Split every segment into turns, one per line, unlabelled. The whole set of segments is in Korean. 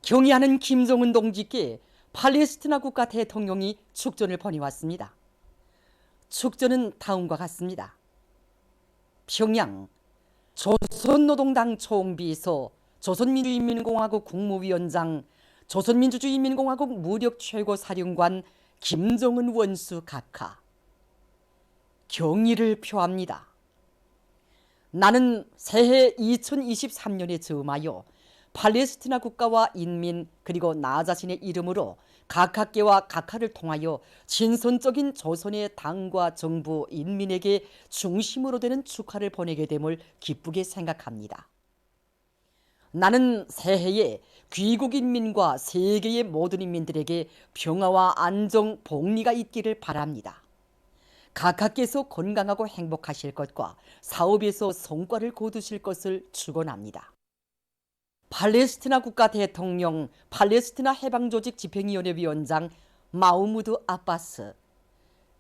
경의하는 김정은 동지께 팔레스티나 국가 대통령이 축전을 보내왔습니다. 축전은 다음과 같습니다. 평양 조선노동당 총비서, 조선민주인민공화국 국무위원장, 조선민주주의인민공화국 무력 최고사령관 김정은 원수 각하. 경의를 표합니다. 나는 새해 2023년에 즈음하여 팔레스티나 국가와 인민 그리고 나 자신의 이름으로 각하께와 각하를 통하여 진선적인 조선의 당과 정부, 인민에게 중심으로 되는 축하를 보내게 됨을 기쁘게 생각합니다. 나는 새해에 귀국 인민과 세계의 모든 인민들에게 평화와 안정, 복리가 있기를 바랍니다. 각하께서 건강하고 행복하실 것과 사업에서 성과를 거두실 것을 축원합니다. 팔레스티나 국가 대통령, 팔레스티나 해방조직 집행위원회 위원장 마우무드 아바스.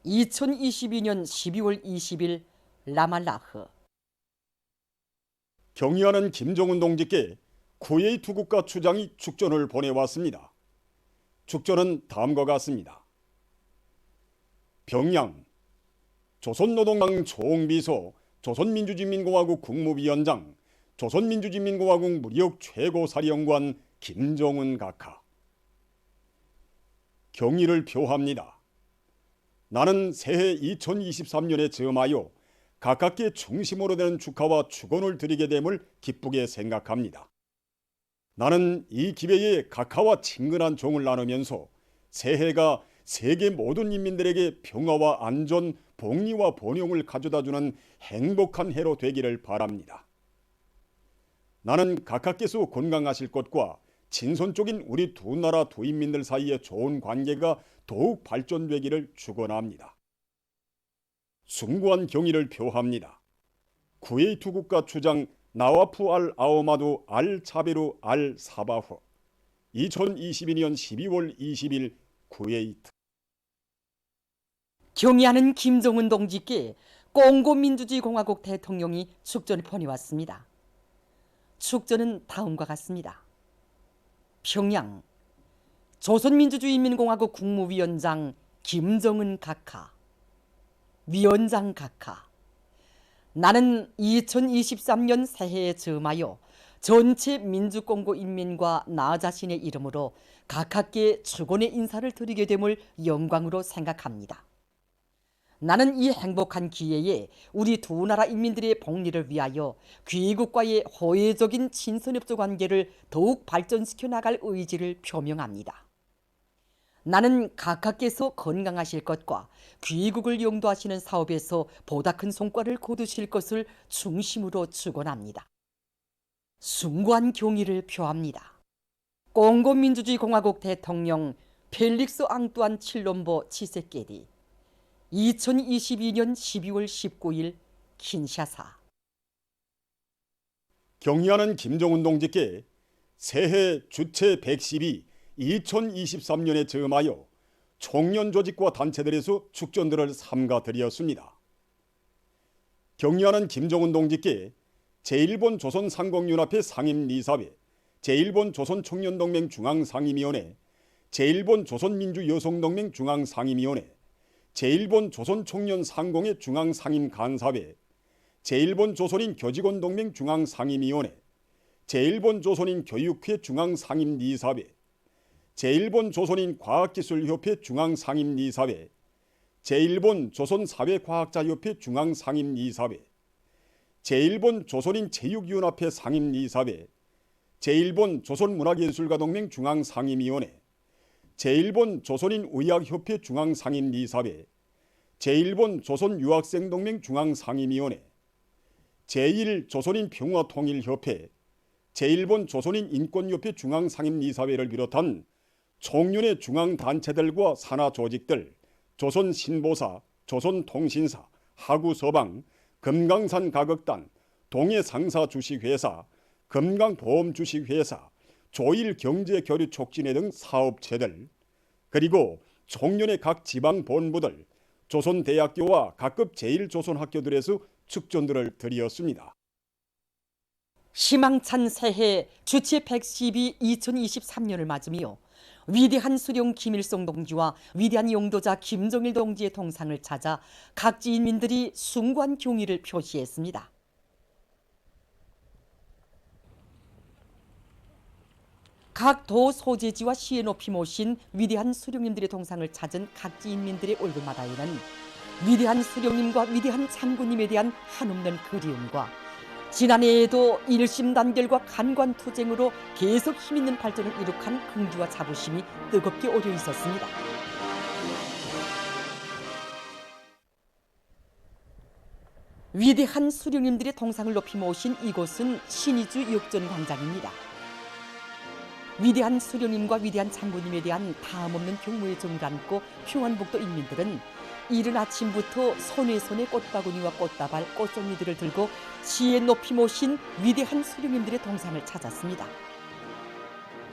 2022년 12월 20일 라말라흐.
경의하는 김정은 동지께 쿠웨이트 국가 추장이 축전을 보내왔습니다. 축전은 다음과 같습니다. 평양 조선노동당 총비서, 조선민주주의인민공화국 국무위원장, 조선민주주의인민공화국 무력 최고사령관 김정은 각하. 경의를 표합니다. 나는 새해 2023년에 즈음하여 각하께 중심으로 되는 축하와 축원을 드리게 됨을 기쁘게 생각합니다. 나는 이 기회에 각하와 친근한 종을 나누면서 새해가 세계 모든 인민들에게 평화와 안전, 복리와 번영을 가져다주는 행복한 해로 되기를 바랍니다. 나는 각하께서 건강하실 것과 친선적인 우리 두 나라 두 인민들 사이의 좋은 관계가 더욱 발전되기를 축원합니다. 숭고한 경의를 표합니다. 쿠웨이트 국가 추장 나와프 알 아오마드 알 차베르 알 사바후. 2022년 12월 20일 쿠웨이트.
경의하는 김정은 동지께 꽁고민주주의공화국 대통령이 축전을 보내왔습니다. 축전은 다음과 같습니다. 평양 조선민주주의인민공화국 국무위원장 김정은 각하. 위원장 각하. 나는 2023년 새해에 즈음하여 전체 민주공고 인민과 나 자신의 이름으로 각하께 축원의 인사를 드리게 됨을 영광으로 생각합니다. 나는 이 행복한 기회에 우리 두 나라 인민들의 복리를 위하여 귀국과의 호혜적인 친선협조 관계를 더욱 발전시켜 나갈 의지를 표명합니다. 나는 각하께서 건강하실 것과 귀국을 용도하시는 사업에서 보다 큰 성과를 거두실 것을 중심으로 축원합니다. 숭고한 경의를 표합니다. 꽁고민주주의공화국 대통령 펠릭스 앙뚜안 칠롬보 치세케디. 2022년 12월 19일 킨샤사.
경의하는 김정은 동지께 새해 주체 112 2023년에 즈음하여 청년 조직과 단체들에서 축전들을 삼가 드렸습니다. 경의하는 김정은 동지께 제1본 조선상공연합회 상임이사회, 제1본 조선청년동맹 중앙상임위원회, 제1본 조선민주여성동맹 중앙상임위원회, 제1본 조선청년상공회 중앙상임간사회, 제1본 조선인 교직원동맹 중앙상임위원회, 제1본 조선인 교육회 중앙상임이사회, 제1본 조선인 과학기술협회 중앙상임이사회, 제1본 조선사회과학자협회 중앙상임이사회, 제1본 조선인 체육위원합회 상임이사회, 제1본 조선문화예술가동맹 중앙상임위원회, 제1본 조선인 의학협회 중앙상임이사회, 제1본 조선유학생동맹 중앙상임위원회, 제1 조선인 평화통일협회, 제1본 조선인 인권협회 중앙상임이사회를 비롯한 총련의 중앙단체들과 산하조직들, 조선신보사, 조선통신사, 하구서방, 금강산가극단, 동해상사주식회사, 금강보험주식회사, 조일경제교류촉진회 등 사업체들, 그리고 총련의 각 지방본부들, 조선대학교와 각급 제1조선학교들에서 축전들을 드렸습니다.
희망찬 새해 주체 112 2023년을 맞으며 위대한 수령 김일성 동지와 위대한 용도자 김정일 동지의 동상을 찾아 각지 인민들이 숭고한 경의를 표시했습니다. 각 도 소재지와 시에 높이 모신 위대한 수령님들의 동상을 찾은 각지 인민들의 얼굴마다에는 위대한 수령님과 위대한 장군님에 대한 한없는 그리움과 지난해에도 일심단결과 간관투쟁으로 계속 힘있는 발전을 이룩한 긍지와 자부심이 뜨겁게 오려 있었습니다. 위대한 수령님들의 동상을 높이 모신 이곳은 신의주 역전광장입니다. 위대한 수령님과 위대한 장군님에 대한 다음없는 경무의 정을 안고 평안북도 인민들은 이른 아침부터 손에 꽃바구니와 꽃다발, 꽃송이들을 들고 시에 높이 모신 위대한 수령님들의 동상을 찾았습니다.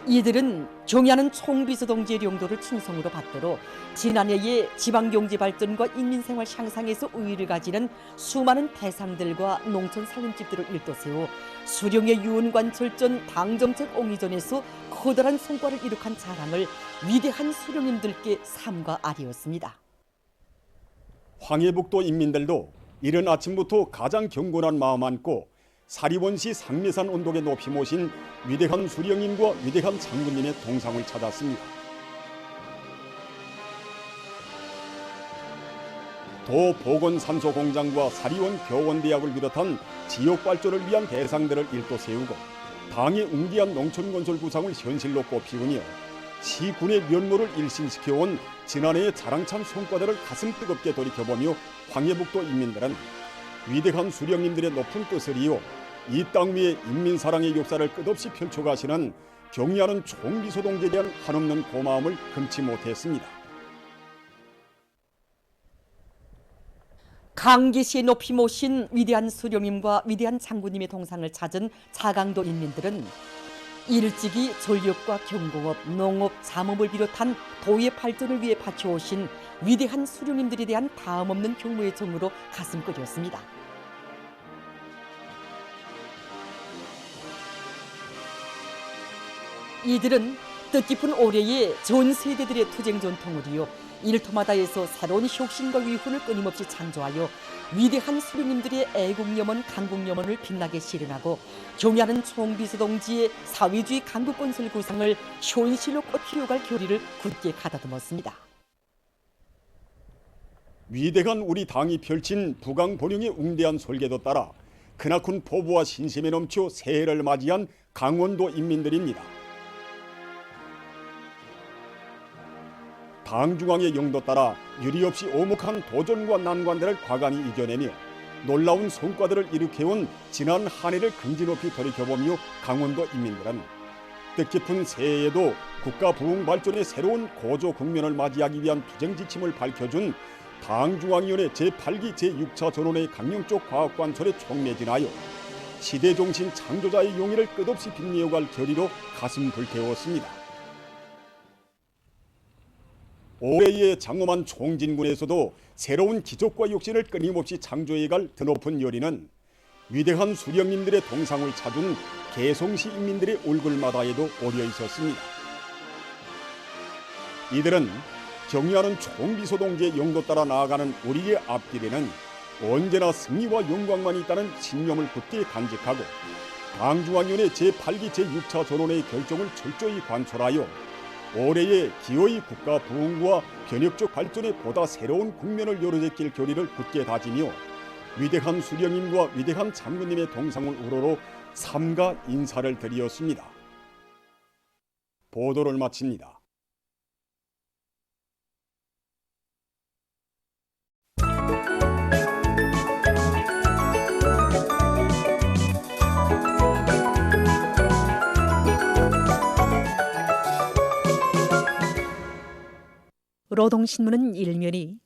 이들은 경의하는 총비서동지의 용도를 충성으로 받들어 지난해의 지방경제 발전과 인민생활 향상에서 우위를 가지는 수많은 대상들과 농촌 살림집들을 일도세워 수령의 유언관철전 당정책 옹이전에서 커다란 성과를 이룩한 자랑을 위대한 수령님들께 삼가 아뢰었습니다.
황해북도 인민들도 이른 아침부터 가장 경건한 마음 안고 사리원시 상매산 언덕에 높이 모신 위대한 수령님과 위대한 장군님의 동상을 찾았습니다. 도 보건산소공장과 사리원 교원대학을 비롯한 지역 발전을 위한 대상들을 일도 세우고 당의 웅대한 농촌건설 구상을 현실로 꼽히우며 시군의 면모를 일신시켜온 지난해의 자랑찬 성과들을 가슴 뜨겁게 돌이켜보며 황해북도 인민들은 위대한 수령님들의 높은 뜻을 이어 이 땅 위에 인민사랑의 역사를 끝없이 펼쳐가시는 경의하는 총비서동지에 대한 한없는 고마움을 금치 못했습니다.
강계시에 높이 모신 위대한 수령님과 위대한 장군님의 동상을 찾은 자강도 인민들은 일찍이 전력과 경공업, 농업, 잠업을 비롯한 도의 발전을 위해 바쳐오신 위대한 수령님들에 대한 다음없는 경무의 정으로 가슴 끓였습니다. 이들은 뜻깊은 올해의 전 세대들의 투쟁 전통을 이어 일터마다에서 새로운 혁신과 위훈을 끊임없이 창조하여 위대한 수령님들의 애국염원, 강국염원을 빛나게 실현하고 경의하는 총비서동지의 사회주의 강국건설 구상을 현실로 꽃피워갈 결의를 굳게 가다듬었습니다.
위대한 우리 당이 펼친 부강본영의 웅대한 설계도 따라 크나큰 포부와 신심에 넘쳐 새해를 맞이한 강원도 인민들입니다. 당 중앙의 영도 따라 유리없이 오목한 도전과 난관들을 과감히 이겨내며 놀라운 성과들을 일으켜온 지난 한 해를 긍지 높이 돌이켜보며 강원도 인민들은 뜻깊은 새해에도 국가 부흥 발전의 새로운 고조 국면을 맞이하기 위한 투쟁 지침을 밝혀준 당중앙위원회 제8기 제6차 전원의 강령적 과학관철에 총매진하여 시대정신 창조자의 용의를 끝없이 빛내어갈 결의로 가슴 불태웠습니다. 올해의 장엄한 총진군에서도 새로운 기적과 혁신을 끊임없이 창조해갈 드높은 열의는 위대한 수령님들의 동상을 찾은 개성시 인민들의 얼굴마다에도 오려 있었습니다. 이들은 경의하는 총비서동지의 영도 따라 나아가는 우리의 앞길에는 언제나 승리와 영광만 있다는 신념을 굳게 간직하고 당중앙위원회 제8기 제6차 전원의 결정을 철저히 관철하여 올해의 기어이 국가 부흥과 변혁적 발전에 보다 새로운 국면을 열어제낄 결의를 굳게 다지며 위대한 수령님과 위대한 장군님의 동상을 우러러 삼가 인사를 드리었습니다. 보도를 마칩니다.
노동신문은 일면이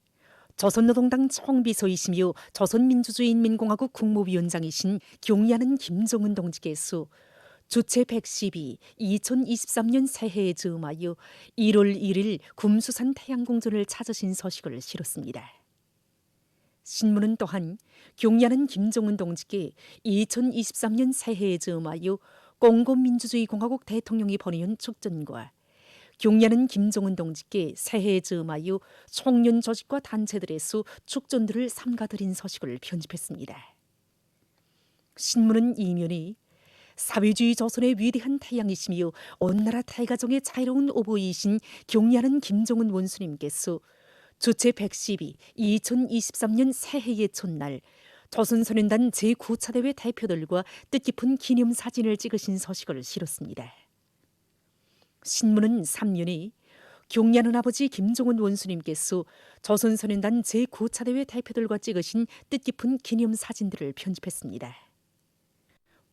조선노동당 총비서이시며 조선민주주의인민공화국 국무위원장이신 경의하는 김정은 동지께서 주체 112 2023년 새해에 즈음하여 1월 1일 금수산 태양궁전을 찾으신 소식을 실었습니다. 신문은 또한 경야는 김정은 동지께 2023년 새해에 즈음하여 공공민주주의공화국 대통령이 벌이는 축전과 경야는 김정은 동지께 새해에 즈음하여 청년 조직과 단체들의 수 축전들을 삼가드린 서식을 편집했습니다. 신문은 이면이 사회주의 조선의 위대한 태양이시며 온 나라 대가정의 자유로운 오보이신 경야는 김정은 원수님께서 주체 112 2023년 새해의 첫날 조선소년단 제9차대회 대표들과 뜻깊은 기념사진을 찍으신 서식을 실었습니다. 신문은 3년이 경야는 아버지 김정은 원수님께서 조선소년단 제9차대회 대표들과 찍으신 뜻깊은 기념사진들을 편집했습니다.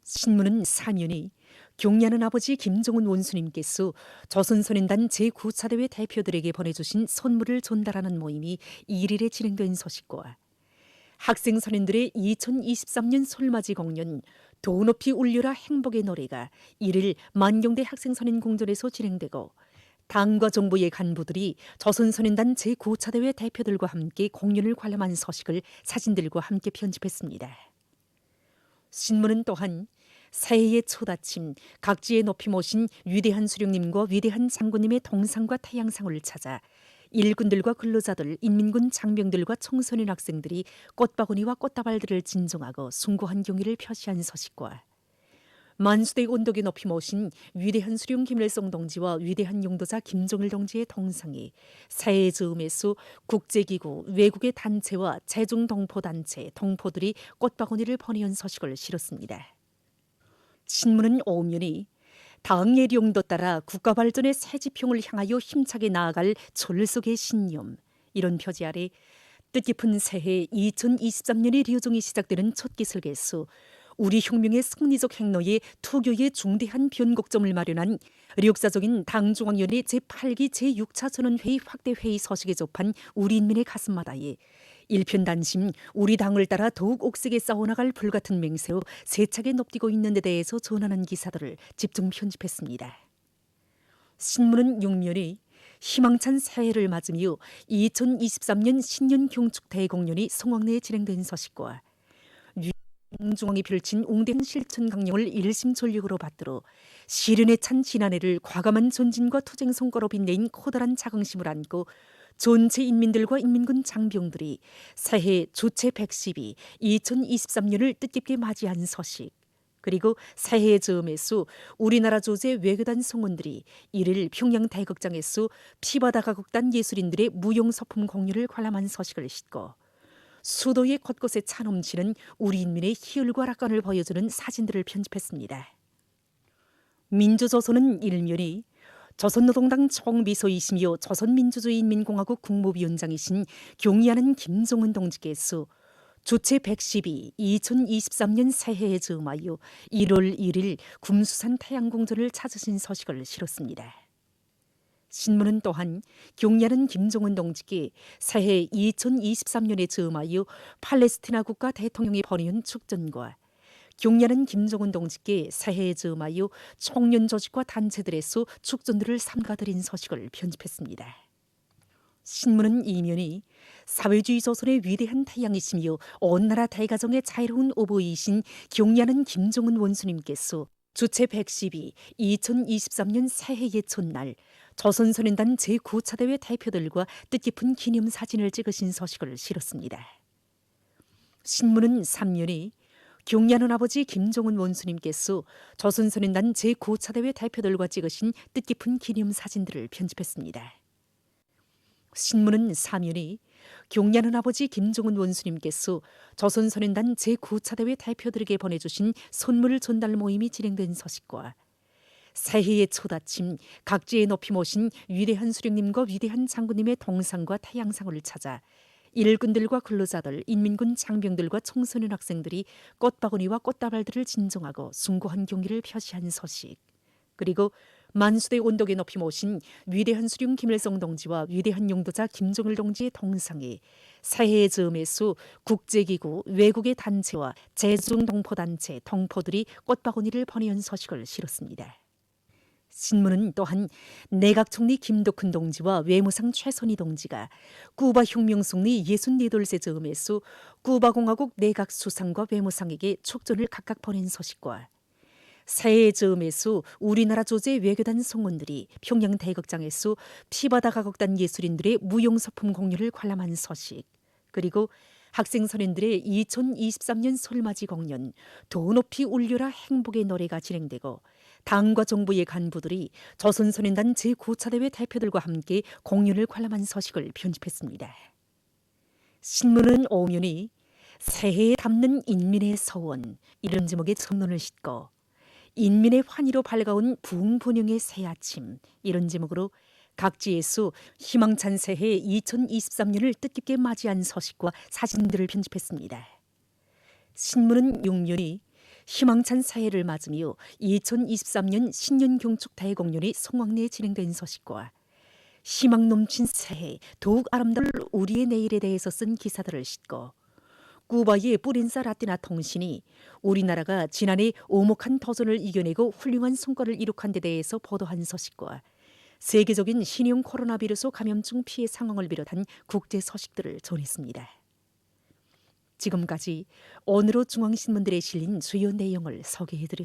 신문은 4년이 경야는 아버지 김정은 원수님께서 조선소년단 제9차대회 대표들에게 보내주신 선물을 전달하는 모임이 1일에 진행된 소식과 학생 선인들의 2023년 솔맞이 공연 도 높이 울려라 행복의 노래가 1일 만경대 학생선인 공전에서 진행되고 당과 정부의 간부들이 조선소년단 제9차대회 대표들과 함께 공연을 관람한 소식을 사진들과 함께 편집했습니다. 신문은 또한 새해의 첫 아침 각지에 높이 모신 위대한 수령님과 위대한 장군님의 동상과 태양상을 찾아 일꾼들과 근로자들, 인민군 장병들과 청소년 학생들이 꽃바구니와 꽃다발들을 진정하고 숭고한 경의를 표시한 서식과 만수대 언덕에 높이 모신 위대한 수령 김일성 동지와 위대한 용도자 김정일 동지의 동상이 새해 즈음에서 국제기구, 외국의 단체와 재중동포단체, 동포들이 꽃바구니를 보내온 서식을 실었습니다. 신문은 오면이 당 예령도 따라 국가발전의 새 지평을 향하여 힘차게 나아갈 졸속의 신념 이런 표지 아래 뜻깊은 새해 2023년의 류종이 시작되는 첫 기술에서 우리 혁명의 승리적 행로에 투교의 중대한 변곡점을 마련한 역사적인 당중앙위원회 제8기 제6차 전원회의 확대회의 서식에 접한 우리 인민의 가슴마다에 일편단심 우리 당을 따라 더욱 옥색에 싸워나갈 불같은 맹세로 세차게 높뛰고 있는 데 대해서 전하는 기사들을 집중 편집했습니다. 신문은 6면이 희망찬 새해를 맞으며 2023년 신년 경축 대공연이 성황리에 진행된 서식과 중앙이 펼친 웅대한 실천 강령을 일심전력으로 받들어 시련에 찬 지난해를 과감한 전진과 투쟁 성과로 빛내인 커다란 자긍심을 안고 전체 인민들과 인민군 장병들이 새해 주체 112 2023년을 뜻깊게 맞이한 서식 그리고 새해의 즈음에서 우리나라 조제 외교단 성원들이 1일 평양 대극장에서 피바다 가곡단 예술인들의 무용소품 공연을 관람한 서식을 싣고 수도의 곳곳에 차 넘치는 우리 인민의 희열과 낙관을 보여주는 사진들을 편집했습니다. 민주조선은 일면이 조선노동당 총비서이시며 조선민주주의인민공화국 국무위원장이신 경의하는 김정은 동지께서 주체 112 2023년 새해에 즈음하여 1월 1일 kum수산 태양궁전을 찾으신 서식을 실었습니다. 신문은 또한 경의하는 김정은 동지께 새해 2023년에 즈음하여 팔레스티나 국가 대통령이 벌이는 축전과 경의하는 김정은 동지께 새해에 즈음하여 청년 조직과 단체들에서 축전들을 삼가드린 서식을 편집했습니다. 신문은 이면이 사회주의 조선의 위대한 태양이시며 온 나라 대가정의 자유로운 오보이신 경의하는 김정은 원수님께서 주체 112 2023년 새해의 첫날 조선소년단 제9차대회 대표들과 뜻깊은 기념사진을 찍으신 서식을 실었습니다. 신문은 3년이 경의하는 아버지 김정은 원수님께서 조선소년단 제9차대회 대표들과 찍으신 뜻깊은 기념사진들을 편집했습니다. 신문은 4면이 경의하는 아버지 김정은 원수님께서 조선소년단 제9차대회 대표들에게 보내주신 선물 전달 모임이 진행된 서식과 새해의 첫 아침 각지에 높이 모신 위대한 수령님과 위대한 장군님의 동상과 태양상을 찾아 일꾼들과 근로자들, 인민군 장병들과 청소년 학생들이 꽃바구니와 꽃다발들을 진정하고 숭고한 경의를 표시한 서식 그리고 만수대 언덕에 높이 모신 위대한 수령 김일성 동지와 위대한 용도자 김정일 동지의 동상에 새해의 즈음에서 국제기구, 외국의 단체와 재중동포단체, 동포들이 꽃바구니를 보내온 서식을 실었습니다. 신문은 또한 내각 총리 김덕훈 동지와 외무상 최선희 동지가 쿠바 혁명 승리 64돌세 즈음에서 쿠바공화국 내각 수상과 외무상에게 촉전을 각각 보낸 소식과 새해 즈음에서 우리나라 조제 외교단 성원들이 평양 대극장에서 피바다 가곡단 예술인들의 무용소품 공연을 관람한 소식, 그리고 학생 선생들의 2023년 설맞이 공연 도 높이 울려라 행복의 노래가 진행되고 당과 정부의 간부들이 조선소년단 제9차대회 대표들과 함께 공연을 관람한 소식을 편집했습니다. 신문은 오면이 새해에 담는 인민의 서원 이런 제목의 전론을 싣고 인민의 환희로 밝아온 부흥번영의 새 아침 이런 제목으로 각지에서 희망찬 새해 2023년을 뜻깊게 맞이한 소식과 사진들을 편집했습니다. 신문은 6년이 희망찬 새해를 맞으며 2023년 신년 경축 대공연이 송악리에 진행된 소식과 희망 넘친 새해 더욱 아름다울 우리의 내일에 대해서 쓴 기사들을 싣고 쿠바의 뿌린사 라티나 통신이 우리나라가 지난해 오목한 도전을 이겨내고 훌륭한 성과를 이룩한 데 대해서 보도한 소식과 세계적인 신형 코로나 비루스 감염증 피해 상황을 비롯한 국제 소식들을 전했습니다. 지금까지 오늘의 중앙신문들에 실린 주요 내용을 소개해드렸습니다.